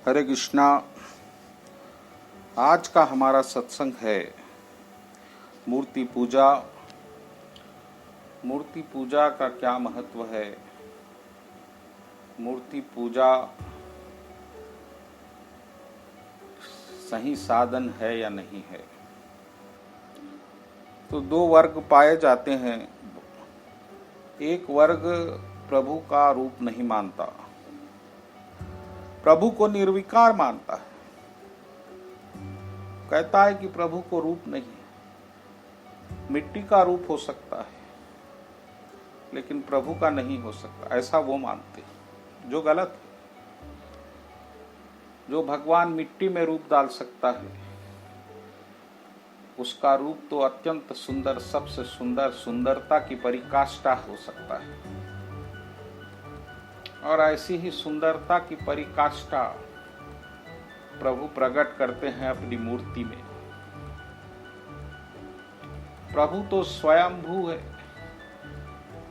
हरे कृष्णा। आज का हमारा सत्संग है मूर्ति पूजा। मूर्ति पूजा का क्या महत्व है, मूर्ति पूजा सही साधन है या नहीं है। तो दो वर्ग पाए जाते हैं। एक वर्ग प्रभु का रूप नहीं मानता, प्रभु को निर्विकार मानता है, कहता है कि प्रभु को रूप नहीं, मिट्टी का रूप हो सकता है लेकिन प्रभु का नहीं हो सकता, ऐसा वो मानते, जो गलत है। जो भगवान मिट्टी में रूप डाल सकता है उसका रूप तो अत्यंत सुंदर, सबसे सुंदर, सुंदरता की पराकाष्ठा हो सकता है। और ऐसी ही सुंदरता की पराकाष्ठा प्रभु प्रकट करते हैं अपनी मूर्ति में। प्रभु तो स्वयंभू है,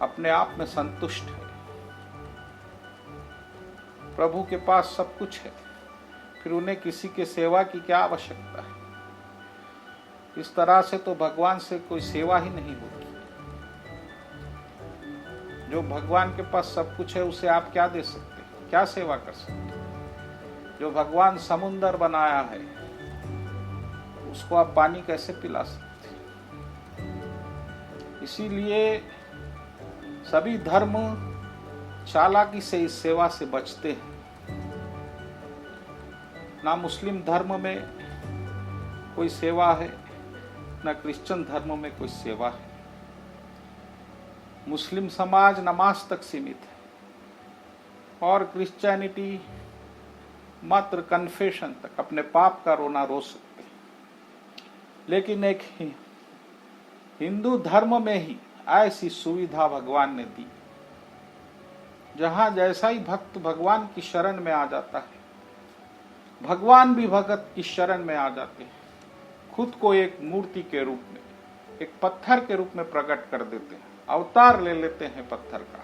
अपने आप में संतुष्ट है। प्रभु के पास सब कुछ है, फिर उन्हें किसी के सेवा की क्या आवश्यकता है। इस तरह से तो भगवान से कोई सेवा ही नहीं होती। जो भगवान के पास सब कुछ है उसे आप क्या दे सकते हैं, क्या सेवा कर सकते हैं। जो भगवान समुंदर बनाया है उसको आप पानी कैसे पिला सकते हैं। इसीलिए सभी धर्म चालाकी से इस सेवा से बचते हैं। ना मुस्लिम धर्म में कोई सेवा है, ना क्रिश्चियन धर्म में कोई सेवा है। मुस्लिम समाज नमाज तक सीमित है और क्रिश्चियनिटी मात्र कन्फेशन तक, अपने पाप का रोना रो सकते हैं। लेकिन एक हिंदू धर्म में ही ऐसी सुविधा भगवान ने दी, जहां जैसा ही भक्त भगवान की शरण में आ जाता है, भगवान भी भगत की शरण में आ जाते हैं। खुद को एक मूर्ति के रूप में, एक पत्थर के रूप में प्रकट कर देते हैं, अवतार ले लेते हैं पत्थर का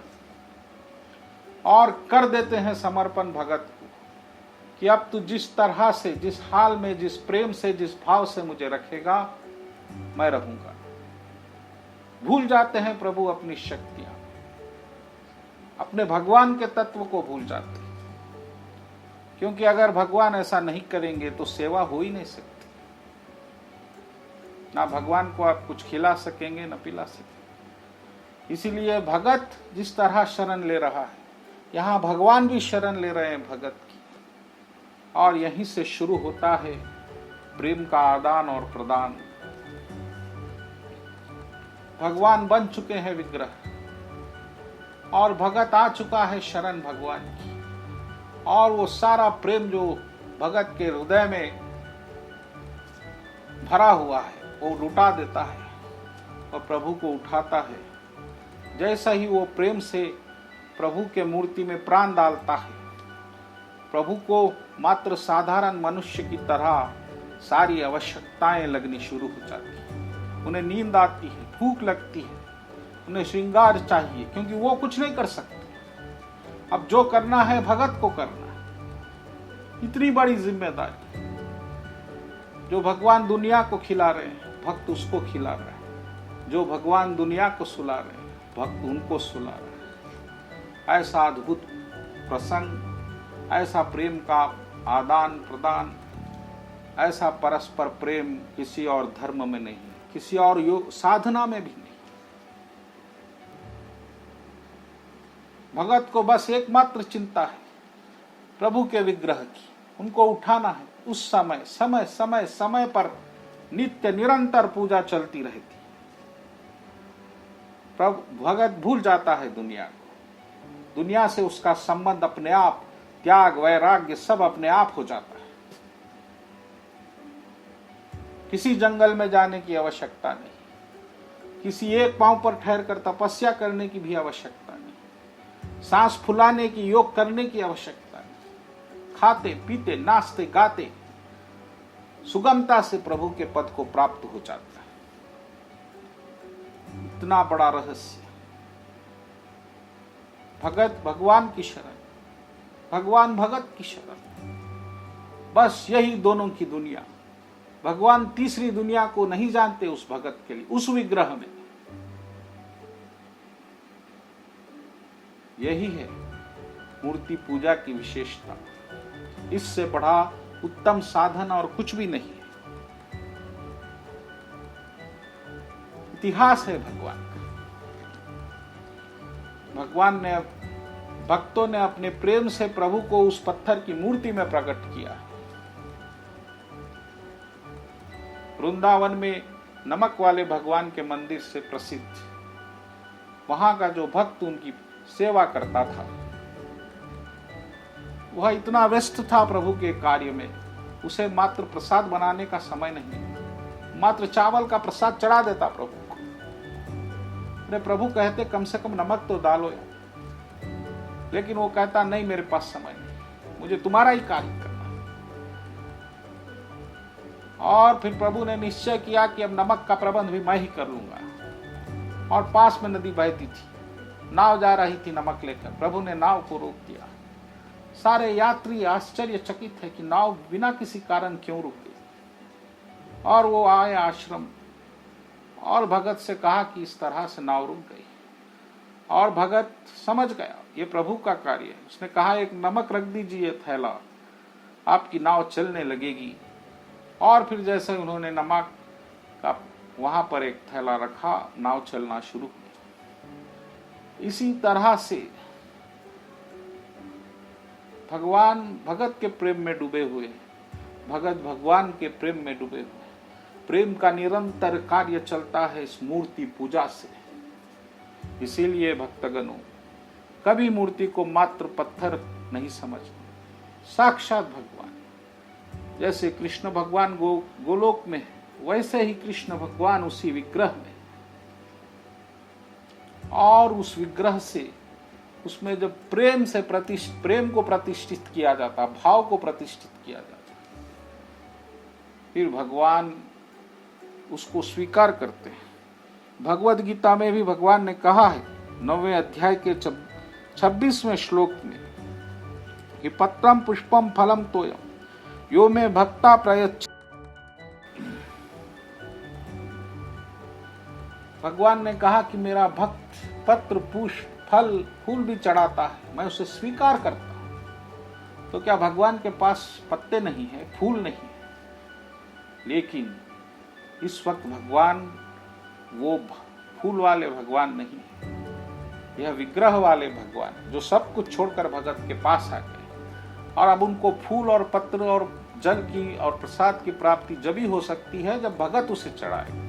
और कर देते हैं समर्पण भगत को कि अब तू जिस तरह से, जिस हाल में, जिस प्रेम से, जिस भाव से मुझे रखेगा मैं रहूंगा। भूल जाते हैं प्रभु अपनी शक्तियां, अपने भगवान के तत्व को भूल जाते हैं। क्योंकि अगर भगवान ऐसा नहीं करेंगे तो सेवा हो ही नहीं सकती। ना भगवान को आप कुछ खिला सकेंगे, ना पिला सकेंगे। इसीलिए भगत जिस तरह शरण ले रहा है, यहाँ भगवान भी शरण ले रहे हैं भगत की। और यहीं से शुरू होता है प्रेम का आदान और प्रदान। भगवान बन चुके हैं विग्रह और भगत आ चुका है शरण भगवान की। और वो सारा प्रेम जो भगत के हृदय में भरा हुआ है वो लुटा देता है और प्रभु को उठाता है। जैसा ही वो प्रेम से प्रभु के मूर्ति में प्राण डालता है, प्रभु को मात्र साधारण मनुष्य की तरह सारी आवश्यकताएं लगनी शुरू हो जाती है। उन्हें नींद आती है, भूख लगती है, उन्हें श्रृंगार चाहिए, क्योंकि वो कुछ नहीं कर सकते। अब जो करना है भगत को करना है। इतनी बड़ी जिम्मेदारी जो भगवान दुनिया को खिला रहे हैं, भक्त उसको खिला रहे हैं। जो भगवान दुनिया को सुला रहे हैं, भक्त उनको सुला रहे हैं। ऐसा अद्भुत प्रसंग, ऐसा प्रेम का आदान प्रदान, ऐसा परस्पर प्रेम किसी और धर्म में नहीं, किसी और योग साधना में भी नहीं। भगत को बस एकमात्र चिंता है प्रभु के विग्रह की, उनको उठाना है। उस समय समय समय समय पर नित्य निरंतर पूजा चलती रहती। प्रभु भगत भूल जाता है दुनिया को, दुनिया से उसका संबंध अपने आप, त्याग वैराग्य सब अपने आप हो जाता है। किसी जंगल में जाने की आवश्यकता नहीं, किसी एक पांव पर ठहर कर तपस्या करने की भी आवश्यकता नहीं, सांस फुलाने की, योग करने की आवश्यकता नहीं। खाते पीते नाचते गाते सुगमता से प्रभु के पद को प्राप्त हो जाता है। इतना बड़ा रहस्य। भगत भगवान की शरण, भगवान भगत की शरण। बस यही दोनों की दुनिया। भगवान तीसरी दुनिया को नहीं जानते उस भगत के लिए, उस विग्रह में। यही है मूर्ति पूजा की विशेषता। इससे बड़ा उत्तम साधन और कुछ भी नहीं है। इतिहास है भगवान का। भगवान ने, भक्तों ने अपने प्रेम से प्रभु को उस पत्थर की मूर्ति में प्रकट किया। वृंदावन में नमक वाले भगवान के मंदिर से प्रसिद्ध, वहां का जो भक्त उनकी सेवा करता था, वह इतना व्यस्त था प्रभु के कार्य में, उसे मात्र प्रसाद बनाने का समय नहीं। मात्र चावल का प्रसाद चढ़ा देता प्रभु को। अरे प्रभु कहते कम से कम नमक तो डालो यार, लेकिन वो कहता नहीं, मेरे पास समय नहीं, मुझे तुम्हारा ही कार्य करना। और फिर प्रभु ने निश्चय किया कि अब नमक का प्रबंध भी मैं ही कर लूंगा। और पास में नदी बहती थी, नाव जा रही थी नमक लेकर। प्रभु ने नाव को रोक दिया। सारे यात्री आश्चर्यचकित है कि नाव बिना किसी कारण क्यों रुक गई। और वो आए आश्रम और भगत से कहा कि इस तरह से नाव रुक गई। और भगत समझ गया ये प्रभु का कार्य है। उसने कहा एक नमक रख दीजिए थैला, आपकी नाव चलने लगेगी। और फिर जैसे उन्होंने नमक का वहां पर एक थैला रखा, नाव चलना शुरू हुई। इसी तरह से भगवान भगत के प्रेम में डूबे हुए, भगत भगवान के प्रेम में डूबे हुए। प्रेम का निरंतर कार्य चलता है इस मूर्ति पूजा से। इसीलिए भक्तगणों, कभी मूर्ति को मात्र पत्थर नहीं समझना, साक्षात भगवान। जैसे कृष्ण भगवान गोलोक में, वैसे ही कृष्ण भगवान उसी विग्रह में। और उस विग्रह से, उसमें जब प्रेम से प्रेम को प्रतिष्ठित किया जाता, भाव को प्रतिष्ठित किया जाता, फिर भगवान उसको स्वीकार करते हैं। भगवद गीता में भी भगवान ने कहा है 9वें अध्याय के 26वें श्लोक में कि पत्रम पुष्पम फलम तोयम यो में भक्ता प्रयच्छ। भगवान ने कहा कि मेरा भक्त पत्र पुष्प फल फूल भी चढ़ाता है, मैं उसे स्वीकार करता हूं। तो क्या भगवान के पास पत्ते नहीं है, फूल नहीं है? लेकिन इस वक्त भगवान वो फूल वाले भगवान नहीं है, यह विग्रह वाले भगवान जो सब कुछ छोड़कर भगत के पास आ गए। और अब उनको फूल और पत्र और जल की और प्रसाद की प्राप्ति जब ही हो सकती है जब भगत उसे चढ़ाए।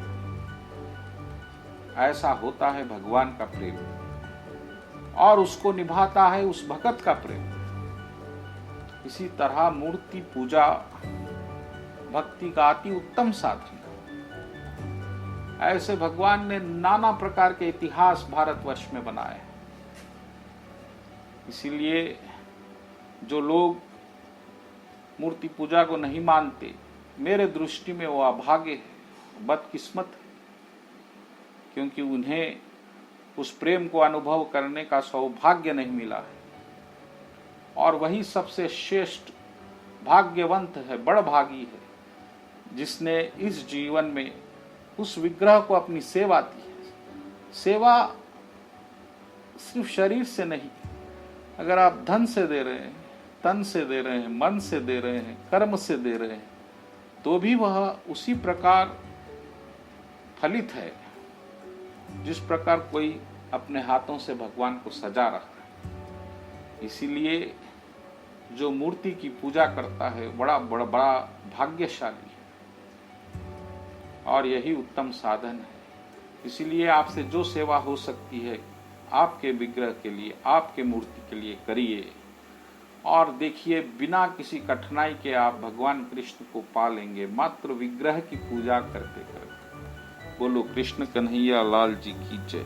ऐसा होता है भगवान का प्रेम, और उसको निभाता है उस भगत का प्रेम। इसी तरह मूर्ति पूजा भक्ति का अति उत्तम साधन। ऐसे भगवान ने नाना प्रकार के इतिहास भारतवर्ष में बनाए। इसीलिए जो लोग मूर्ति पूजा को नहीं मानते, मेरे दृष्टि में वो अभागे है, बदकिस्मत है, क्योंकि उन्हें उस प्रेम को अनुभव करने का सौभाग्य नहीं मिला है। और वही सबसे श्रेष्ठ भाग्यवंत है, बड़भागी है, जिसने इस जीवन में उस विग्रह को अपनी सेवा दी है। सेवा सिर्फ शरीर से नहीं, अगर आप धन से दे रहे हैं, तन से दे रहे हैं, मन से दे रहे हैं, कर्म से दे रहे हैं, तो भी वह उसी प्रकार फलित है जिस प्रकार कोई अपने हाथों से भगवान को सजा रहा है। इसीलिए जो मूर्ति की पूजा करता है बड़ा भाग्यशाली है, और यही उत्तम साधन है। इसीलिए आपसे जो सेवा हो सकती है आपके विग्रह के लिए, आपके मूर्ति के लिए करिए, और देखिए बिना किसी कठिनाई के आप भगवान कृष्ण को पा लेंगे, मात्र विग्रह की पूजा करते करते। बोलो कृष्ण कन्हैया लाल जी की जय।